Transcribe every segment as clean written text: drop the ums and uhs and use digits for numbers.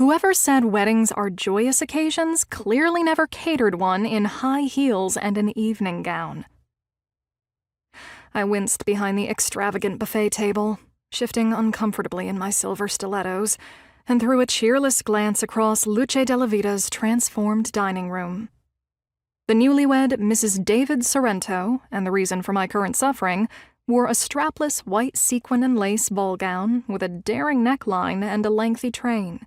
Whoever said weddings are joyous occasions clearly never catered one in high heels and an evening gown. I winced behind the extravagant buffet table, shifting uncomfortably in my silver stilettos, and threw a cheerless glance across Luce della Vita's transformed dining room. The newlywed Mrs. David Sorrento, and the reason for my current suffering, wore a strapless white sequin and lace ball gown with a daring neckline and a lengthy train.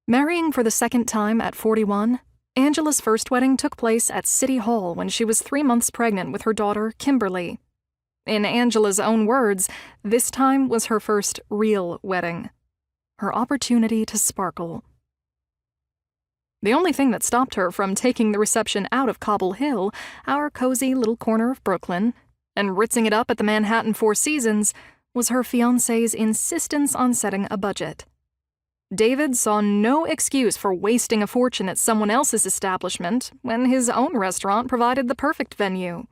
Marrying for the second time at 41, Angela's first wedding took place at City Hall when she was 3 months pregnant with her daughter, Kimberly. In Angela's own words, this time was her first real wedding. Her opportunity to sparkle. The only thing that stopped her from taking the reception out of Cobble Hill, our cozy little corner of Brooklyn, and ritzing it up at the Manhattan Four Seasons, was her fiancé's insistence on setting a budget. David saw no excuse for wasting a fortune at someone else's establishment when his own restaurant provided the perfect venue.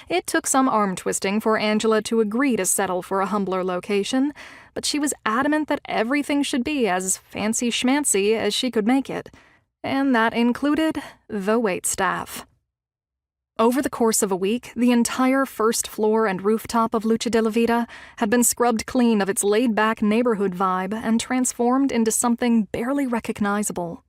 It took some arm-twisting for Angela to agree to settle for a humbler location, but she was adamant that everything should be as fancy-schmancy as she could make it, and that included the waitstaff. Over the course of a week, the entire first floor and rooftop of Luce della Vita had been scrubbed clean of its laid-back neighborhood vibe and transformed into something barely recognizable.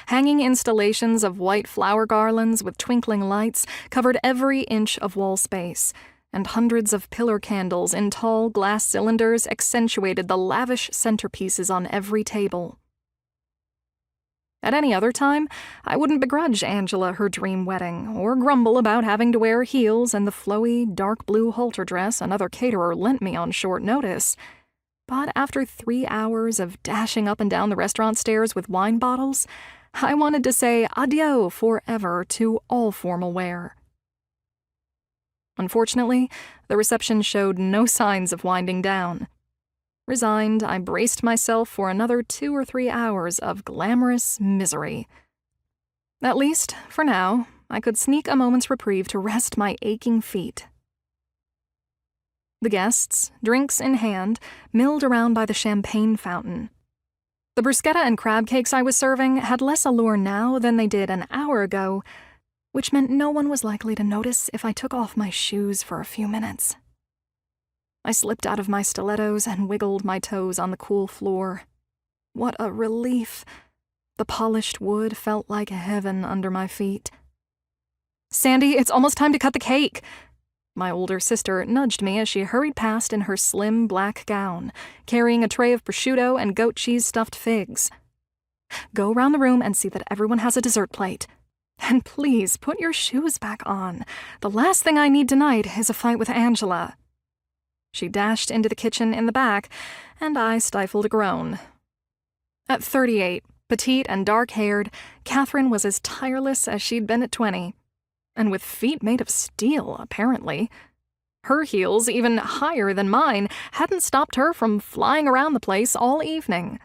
Hanging installations of white flower garlands with twinkling lights covered every inch of wall space, and hundreds of pillar candles in tall glass cylinders accentuated the lavish centerpieces on every table. At any other time, I wouldn't begrudge Angela her dream wedding, or grumble about having to wear heels and the flowy, dark blue halter dress another caterer lent me on short notice. But after 3 hours of dashing up and down the restaurant stairs with wine bottles, I wanted to say adieu forever to all formal wear. Unfortunately, the reception showed no signs of winding down. Resigned, I braced myself for another 2 or 3 hours of glamorous misery. At least, for now, I could sneak a moment's reprieve to rest my aching feet. The guests, drinks in hand, milled around by the champagne fountain. The bruschetta and crab cakes I was serving had less allure now than they did an hour ago, which meant no one was likely to notice if I took off my shoes for a few minutes. I slipped out of my stilettos and wiggled my toes on the cool floor. What a relief! The polished wood felt like heaven under my feet. "Sandie, it's almost time to cut the cake!" My older sister nudged me as she hurried past in her slim black gown, carrying a tray of prosciutto and goat cheese stuffed figs. "Go around the room and see that everyone has a dessert plate. And please put your shoes back on. The last thing I need tonight is a fight with Angela." She dashed into the kitchen in the back, and I stifled a groan. At 38, petite and dark-haired, Catherine was as tireless as she'd been at 20, and with feet made of steel, apparently. Her heels, even higher than mine, hadn't stopped her from flying around the place all evening.